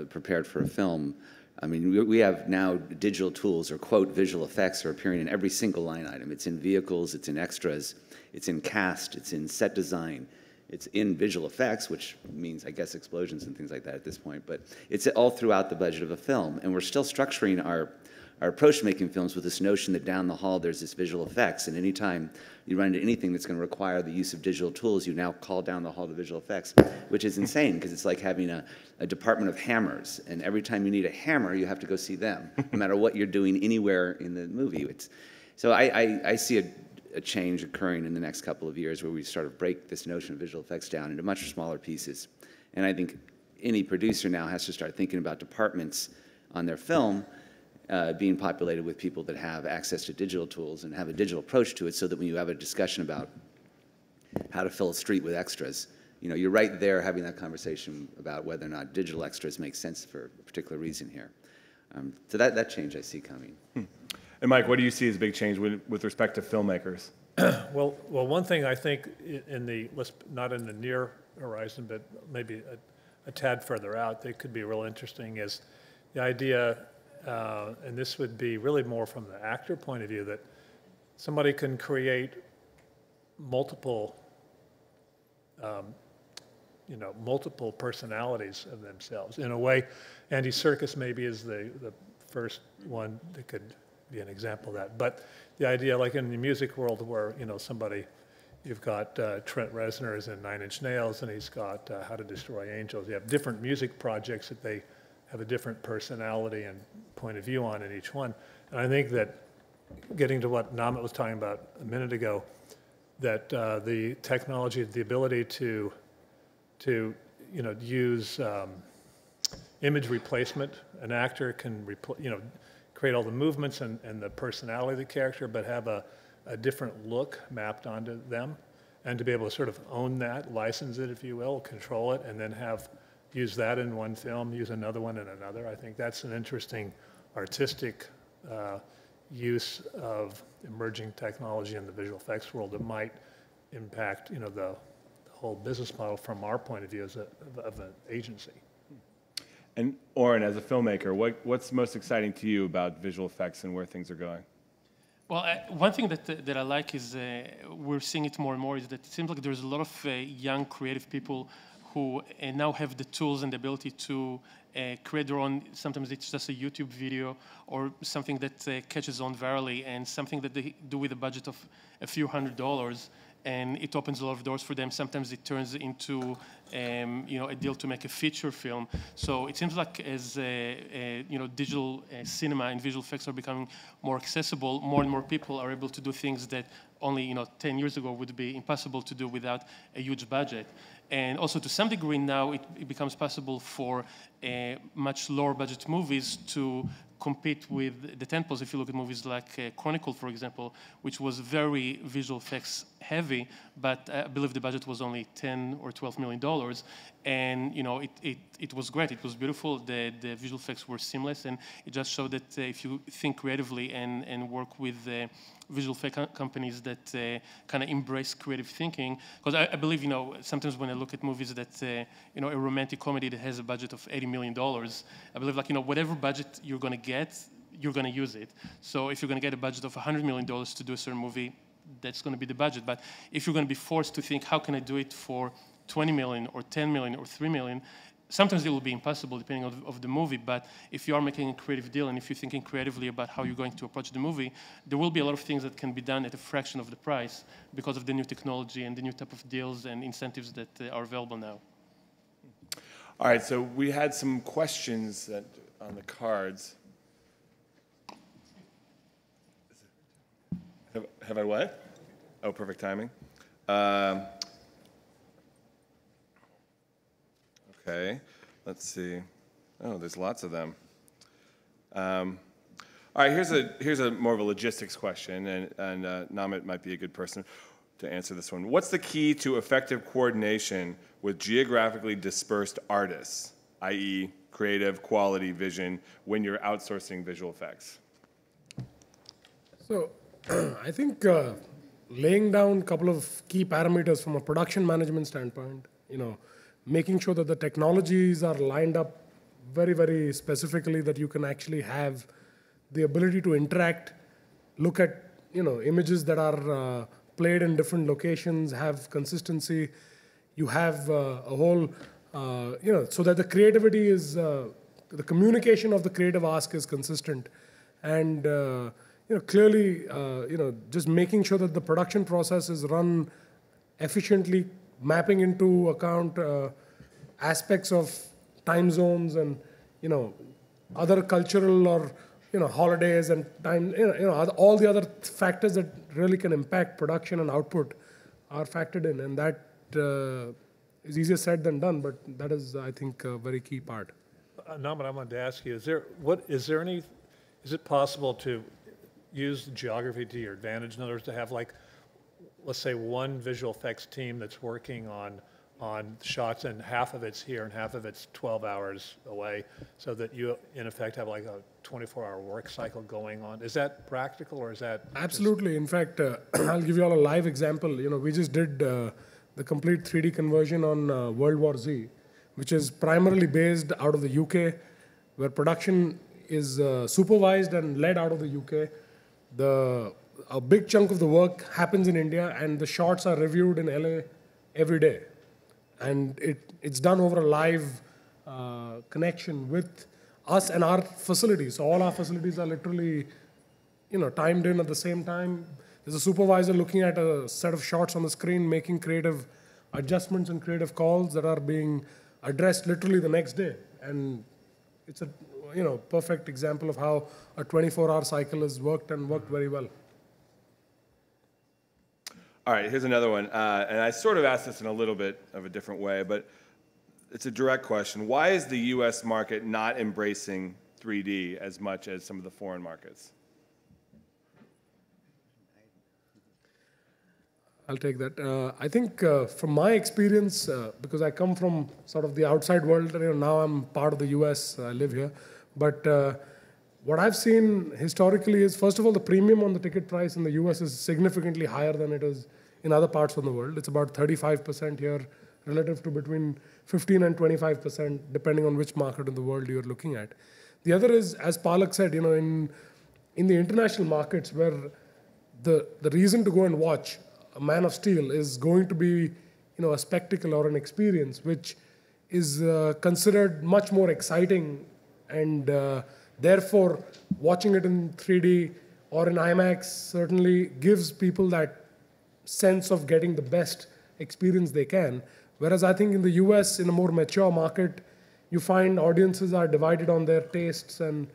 prepared for a film, I mean, we have now digital tools, or quote, visual effects, are appearing in every single line item. It's in vehicles, it's in extras, it's in cast, it's in set design, it's in visual effects, which means, I guess, explosions and things like that at this point, but it's all throughout the budget of a film. And we're still structuring our approach to making films with this notion that down the hall there's this visual effects, and anytime you run into anything that's going to require the use of digital tools, you now call down the hall to visual effects, which is insane, because it's like having a department of hammers, and every time you need a hammer, you have to go see them, no matter what you're doing anywhere in the movie. So I see a change occurring in the next couple of years where we sort of break this notion of visual effects down into much smaller pieces. And I think any producer now has to start thinking about departments on their film being populated with people that have access to digital tools and have a digital approach to it, so that when you have a discussion about how to fill a street with extras, you're right there having that conversation about whether or not digital extras make sense for a particular reason here. So that change I see coming. And Mike, what do you see as a big change with respect to filmmakers? Well, one thing I think not in the near horizon, but maybe a tad further out, that could be real interesting, is the idea, and this would be really more from the actor point of view, that somebody can create multiple multiple personalities of themselves. In a way, Andy Serkis maybe is the first one that could be an example of that. But the idea, like in the music world, where you've got Trent Reznor is in 9 Inch Nails, and he's got How to Destroy Angels. You have different music projects that they have a different personality and point of view on in each one. And I think that, getting to what Namit was talking about a minute ago, that the technology, the ability to use image replacement. An actor can create all the movements and the personality of the character, but have a different look mapped onto them, and to be able to sort of own that, license it, if you will, control it, and then use that in one film, use another one in another. I think that's an interesting artistic use of emerging technology in the visual effects world that might impact, the whole business model from our point of view as of an agency. And Oren, as a filmmaker, what's most exciting to you about visual effects and where things are going? Well, one thing that I like is we're seeing it more and more, is that it seems like there's a lot of young creative people who now have the tools and the ability to create their own. Sometimes it's just a YouTube video or something that catches on virally, and something that they do with a budget of a few $100s, and it opens a lot of doors for them. Sometimes it turns into a deal to make a feature film. So it seems like as digital cinema and visual effects are becoming more accessible, more and more people are able to do things that only 10 years ago would be impossible to do without a huge budget. And also, to some degree now, it becomes possible for much lower budget movies to compete with the tentpoles. If you look at movies like Chronicle, for example, which was very visual effects heavy, but I believe the budget was only $10 or $12 million. And it was great. It was beautiful. The visual effects were seamless, and it just showed that if you think creatively and work with visual effect companies that kind of embrace creative thinking, because I believe sometimes when I look at movies that a romantic comedy that has a budget of $80 million, I believe whatever budget you're going to get, you're going to use it. So if you're going to get a budget of $100 million to do a certain movie, that's going to be the budget. But if you're going to be forced to think, how can I do it for 20 million or 10 million or 3 million, sometimes it will be impossible depending on the movie. But if you are making a creative deal and if you're thinking creatively about how you're going to approach the movie, there will be a lot of things that can be done at a fraction of the price because of the new technology and the new type of deals and incentives that are available now. All right, so we had some questions on the cards. Have I what? Oh, perfect timing. Okay, let's see. Oh, there's lots of them. All right, here's a more of a logistics question, and Namit might be a good person to answer this one. What's the key to effective coordination with geographically dispersed artists, i.e. creative, quality, vision, when you're outsourcing visual effects? So I think laying down a couple of key parameters from a production management standpoint, making sure that the technologies are lined up very, very specifically, that you can actually have the ability to interact, look at images that are played in different locations, have consistency. You have a whole, so that the creativity is, the communication of the creative ask is consistent. And clearly, just making sure that the production process is run efficiently, mapping into account aspects of time zones and other cultural or holidays and time, all the other factors that really can impact production and output are factored in, and that is easier said than done, but that is, I think, a very key part. Namit, I wanted to ask you: is it possible to use geography to your advantage? In other words, to have let's say one visual effects team that's working on shots, and half of it's here and half of it's 12 hours away, so that you, in effect, have a 24-hour work cycle going on. Is that practical, or is that... Absolutely. In fact, I'll give you all a live example. We just did the complete 3D conversion on World War Z, which is primarily based out of the UK, where production is supervised and led out of the UK. A big chunk of the work happens in India, and the shots are reviewed in LA every day. And it's done over a live connection with us and our facilities. So all our facilities are literally, timed in at the same time. There's a supervisor looking at a set of shots on the screen, making creative adjustments and creative calls that are being addressed literally the next day. And it's a perfect example of how a 24-hour cycle has worked and worked very well. All right, here's another one. And I sort of asked this in a little bit of a different way, but it's a direct question. Why is the US market not embracing 3D as much as some of the foreign markets? I'll take that. I think from my experience, because I come from sort of the outside world, now I'm part of the US, I live here. But what I've seen historically is, first of all, the premium on the ticket price in the US is significantly higher than it is in other parts of the world. It's about 35% here, relative to between 15 and 25%, depending on which market in the world you're looking at. The other is, as Palek said, in the international markets, where the reason to go and watch a Man of Steel is going to be, a spectacle or an experience, which is considered much more exciting, and therefore watching it in 3D or in IMAX certainly gives people that sense of getting the best experience they can. Whereas I think in the US, in a more mature market, you find audiences are divided on their tastes and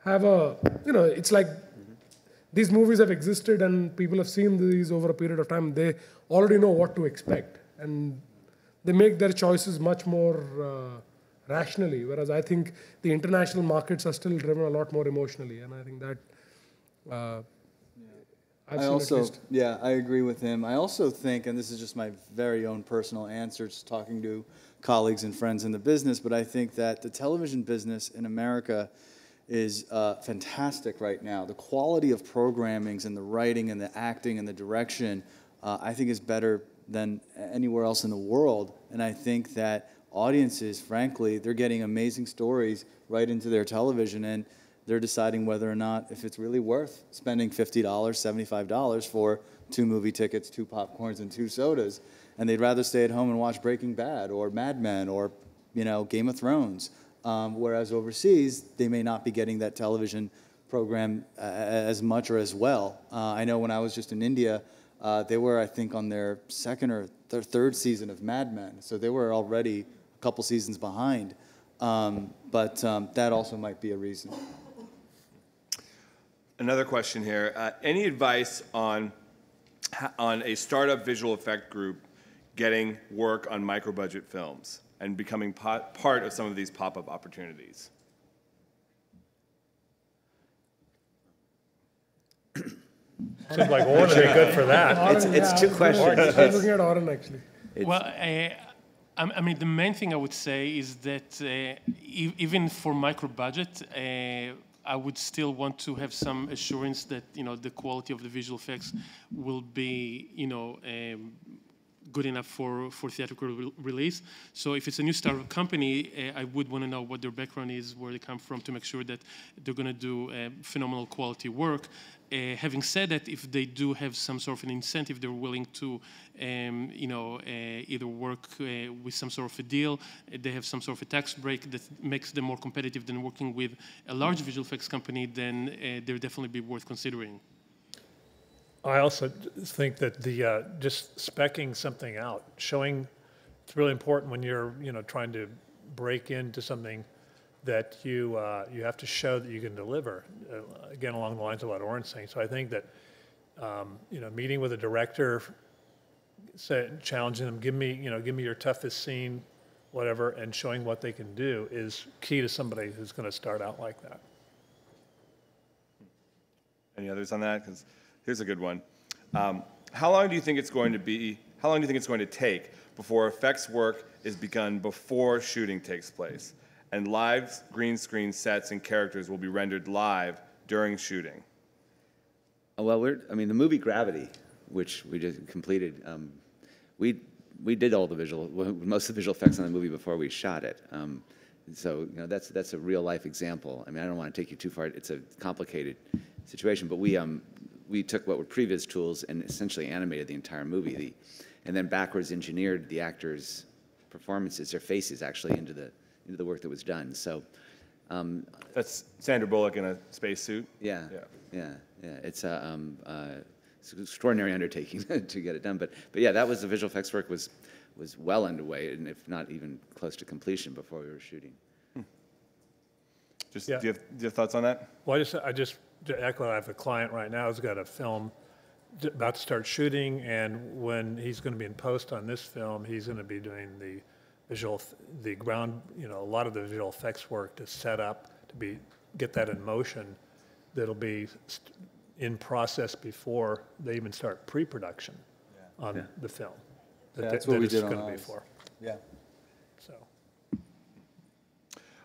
have it's like these movies have existed and people have seen these over a period of time. They already know what to expect, and they make their choices much more rationally, whereas I think the international markets are still driven a lot more emotionally, and I think that I've I seen also, at least. yeah, I agree with him. I also think, and this is just my very own personal answer, just talking to colleagues and friends in the business, but I think that the television business in America is fantastic right now. The quality of programmings and the writing and the acting and the direction, I think is better than anywhere else in the world. And I think that audiences, frankly, they're getting amazing stories right into their television, and they're deciding whether or not if it's really worth spending $50, $75 for 2 movie tickets, 2 popcorns, and 2 sodas. And they'd rather stay at home and watch Breaking Bad or Mad Men or, Game of Thrones. Whereas overseas, they may not be getting that television program as much or as well. I know when I was just in India, they were, I think, on their 2nd or 3rd season of Mad Men. So they were already a couple seasons behind. But that also might be a reason. Another question here. Any advice on a startup visual effect group getting work on micro-budget films and becoming part of some of these pop-up opportunities? Seems like Oren would be good for that. It's 2 questions. I was looking at Oren, actually. Well, I mean, the main thing I would say is that even for micro budget, I would still want to have some assurance that the quality of the visual effects will be good enough for theatrical release. So if it's a new startup company, I would want to know what their background is, where they come from, to make sure that they're going to do phenomenal quality work. Having said that, if they do have some sort of an incentive, they're willing to, either work with some sort of a deal. They have some sort of a tax break that makes them more competitive than working with a large visual effects company. Then they'll definitely be worth considering. I also think that the just speccing something out, showing, it's really important when you're trying to break into something that you have to show that you can deliver. Again, along the lines of what Oren's saying. So I think that meeting with a director, challenging them, give me your toughest scene, whatever, and showing what they can do is key to somebody who's going to start out like that. Any others on that? Because here's a good one. How long do you think it's going to take before effects work is begun before shooting takes place, and live green screen sets and characters will be rendered live during shooting? Well, the movie Gravity, which we just completed, we did all the most of the visual effects on the movie before we shot it. So that's a real life example. I mean, I don't want to take you too far. It's a complicated situation, but we took what were previous tools and essentially animated the entire movie, and then backwards engineered the actors' performances, their faces, actually into the work that was done. So that's Sandra Bullock in a spacesuit. Yeah. It's an extraordinary undertaking to get it done. But yeah, that was the visual effects work was well underway, and if not even close to completion before we were shooting. Do you have thoughts on that? Well, I just to echo, I have a client right now who's got a film about to start shooting, and when he's going to be in post on this film, he's going to be doing the ground, a lot of the visual effects work to set up, get that in motion. That'll be in process before they even start pre-production on the film. That's what we did on going to be ours. for. Yeah. So.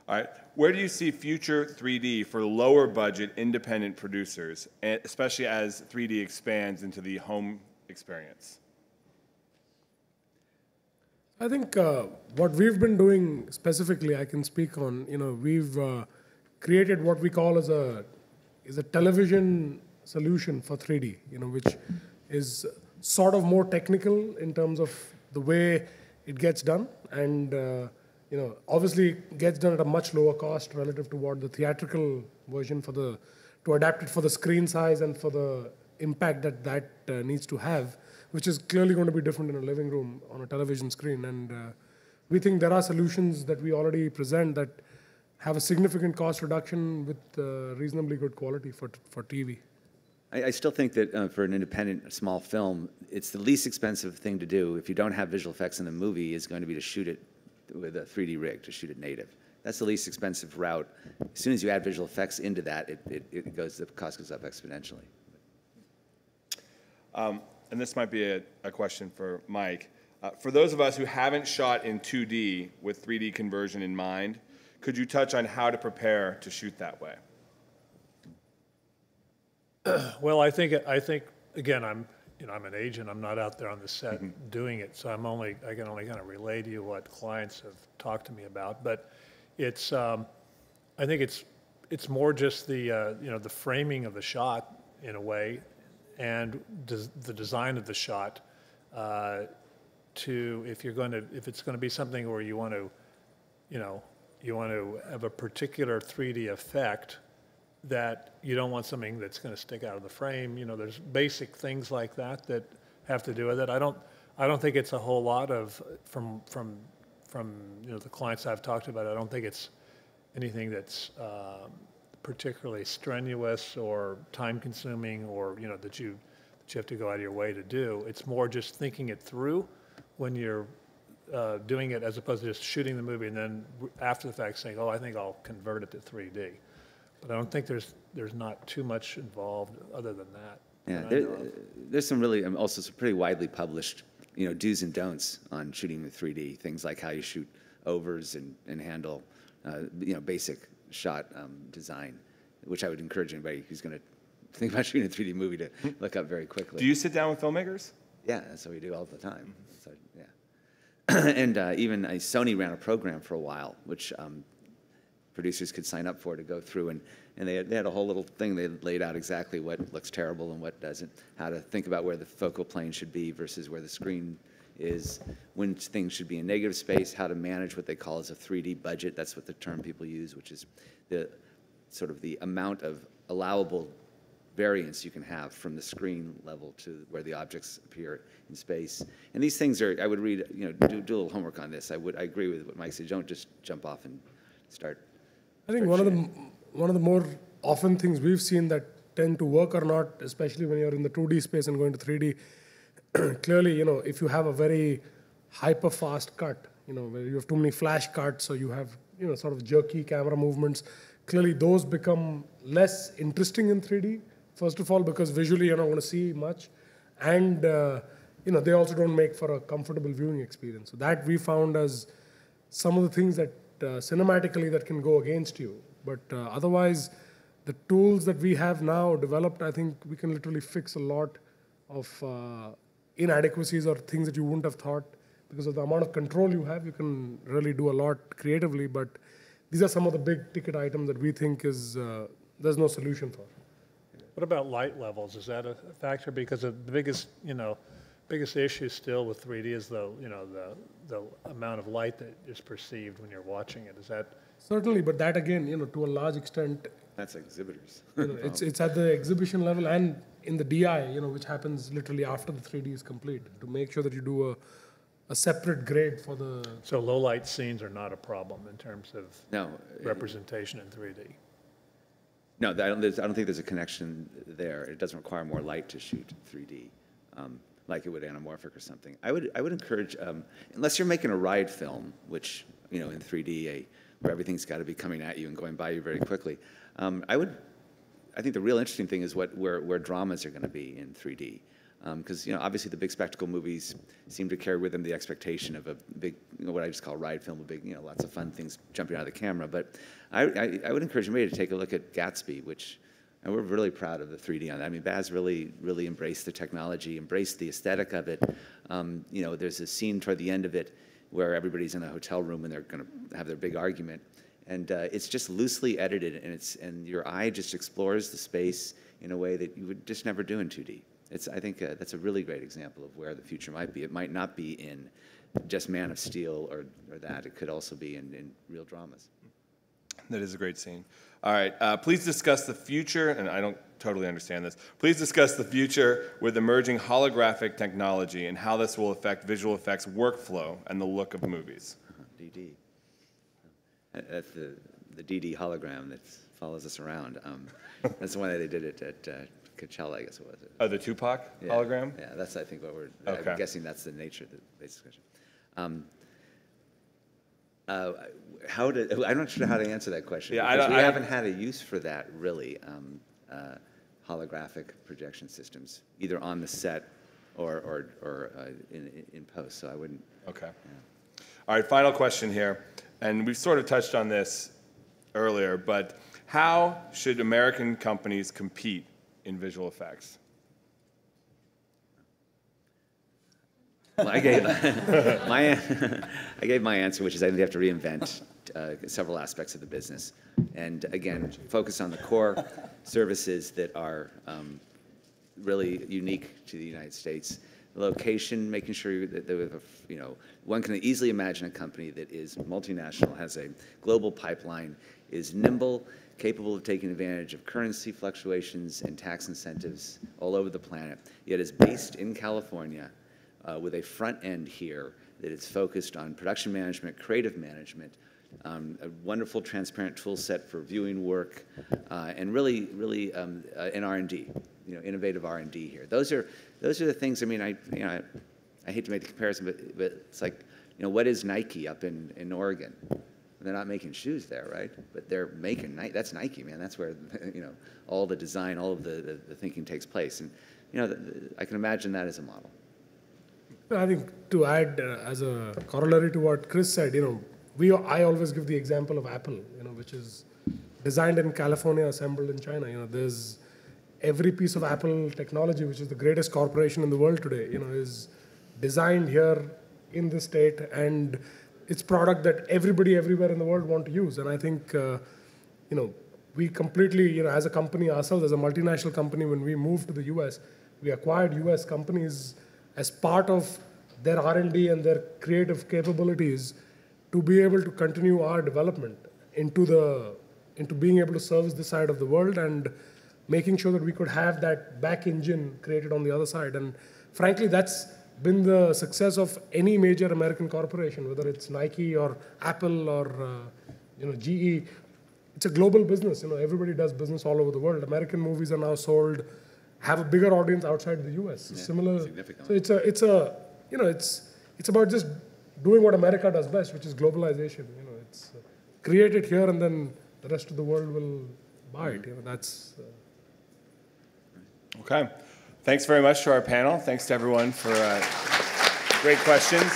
All right. Where do you see future 3D for lower budget independent producers, especially as 3D expands into the home experience? I think what we've been doing specifically, I can speak on, we've created what we call as a television solution for 3D, which is sort of more technical in terms of the way it gets done, and obviously it gets done at a much lower cost relative to what the theatrical version to adapt it for the screen size and for the impact that needs to have, which is clearly going to be different in a living room on a television screen. And we think there are solutions that we already present that have a significant cost reduction with reasonably good quality for TV. I still think that for an independent small film, it's the least expensive thing to do if you don't have visual effects in the movie is going to be to shoot it with a 3D rig, to shoot it native. That's the least expensive route. As soon as you add visual effects into that, the cost goes up exponentially. And this might be a question for Mike. For those of us who haven't shot in 2D with 3D conversion in mind, could you touch on how to prepare to shoot that way? Well, I think again, I'm an agent. I'm not out there on the set doing it, so I can only kind of relay to you what clients have talked to me about. But it's I think it's more just the the framing of the shot in a way, and the design of the shot. If it's going to be something where you want to have a particular 3D effect, that you don't want something that's going to stick out of the frame. There's basic things like that have to do with it. I don't think it's a whole lot of from the clients I've talked about. I don't think it's anything that's particularly strenuous or time consuming, or that you have to go out of your way to do. It's more just thinking it through when you're doing it, as opposed to just shooting the movie and then after the fact saying, oh, I think I'll convert it to 3D. But I don't think there's not too much involved other than that. Yeah, there's some really also some pretty widely published do's and don'ts on shooting with 3D. Things like how you shoot overs and handle basic shot design, which I would encourage anybody who's going to think about shooting a 3D movie to look up very quickly. Do you sit down with filmmakers? Yeah, that's what we do all the time. So, yeah. And even Sony ran a program for a while, which producers could sign up for to go through, and they had a whole little thing. They laid out exactly what looks terrible and what doesn't, how to think about where the focal plane should be versus where the screen is, when things should be in negative space, how to manage what they call as a 3D budget. That's what the term people use, which is the sort of the amount of allowable variance you can have from the screen level to where the objects appear in space. And these things are, I would read, do a little homework on this. I agree with what Mike said. Don't just jump off and start. I think one of the more often things we've seen that tend to work or not, especially when you're in the 2D space and going to 3D, clearly, if you have a very hyper fast cut, where you have too many flash cuts, or you have, sort of jerky camera movements, clearly those become less interesting in 3D. First of all, because visually you're not going to see much, and they also don't make for a comfortable viewing experience. So that we found as some of the things that cinematically that can go against you. But otherwise, the tools that we have now developed, I think we can literally fix a lot of inadequacies or things that you wouldn't have thought. Because of the amount of control you have, you can really do a lot creatively. But these are some of the big ticket items that we think is there's no solution for. What about light levels? Is that a factor? Because the biggest issue still with 3D is the amount of light that is perceived when you're watching it. Is that certainly? But that again, to a large extent, that's exhibitors. It's at the exhibition level and in the DI, which happens literally after the 3D is complete, to make sure that you do a separate grade for the. So low light scenes are not a problem in terms of representation in 3D. No, I don't think there's a connection there. It doesn't require more light to shoot 3D, like it would anamorphic or something. I would encourage, unless you're making a ride film, which in 3D, where everything's got to be coming at you and going by you very quickly. I think the real interesting thing is where dramas are going to be in 3D. Because obviously the big spectacle movies seem to carry with them the expectation of a big, what I just call ride film, a big, lots of fun things jumping out of the camera. But I would encourage anybody to take a look at Gatsby, which, and we're really proud of the 3D on that. I mean, Baz really embraced the technology, embraced the aesthetic of it. There's a scene toward the end of it where everybody's in a hotel room and they're going to have their big argument, and it's just loosely edited, and your eye just explores the space in a way that you would just never do in 2D. I think that's a really great example of where the future might be. It might not be in just Man of Steel or that. It could also be in real dramas. That is a great scene. All right, please discuss the future, and I don't totally understand this. Please discuss the future with emerging holographic technology and how this will affect visual effects workflow and the look of movies. DD. That's the DD hologram that follows us around. That's the one that they did it at Coachella, I guess it was. Oh, the Tupac hologram? Yeah, that's, I think, what we're, okay. I'm guessing that's the nature of the basic discussion. I'm not sure how to answer that question. Yeah, we haven't had a use for that, really. holographic projection systems, either on the set or in post. So I wouldn't. Okay. Yeah. All right, final question here. And we've sort of touched on this earlier, but how should American companies compete in visual effects? Well, I gave my answer, which is I think they have to reinvent several aspects of the business. And again, focus on the core services that are really unique to the United States. The location, making sure that one can easily imagine a company that is multinational, has a global pipeline, is nimble, capable of taking advantage of currency fluctuations and tax incentives all over the planet, yet is based in California with a front end here that is focused on production management, creative management, a wonderful transparent tool set for viewing work, and really an R&D, innovative R&D here. Those are the things. I mean, I hate to make the comparison, but it's like, what is Nike up in Oregon? They're not making shoes there, right? But they're making Nike. That's Nike, man. That's where all the design, all of the thinking takes place, and I can imagine that as a model. I think to add as a corollary to what Chris said, I always give the example of Apple, which is designed in California, assembled in China. There's every piece of Apple technology, which is the greatest corporation in the world today, is designed here in the state, and it's product that everybody everywhere in the world want to use. And I think, we completely, as a company ourselves, as a multinational company, when we moved to the US, we acquired US companies as part of their R&D and their creative capabilities to be able to continue our development into being able to service this side of the world and making sure that we could have that back engine created on the other side. And frankly, that's been the success of any major American corporation, whether it's Nike or Apple or GE. It's a global business. Everybody does business all over the world. American movies are now sold, have a bigger audience outside the U.S. Yeah, similar. significantly. So it's about just doing what America does best, which is globalization. It's create it here, and then the rest of the world will buy it. That's. Okay. Thanks very much to our panel. Thanks to everyone for great questions.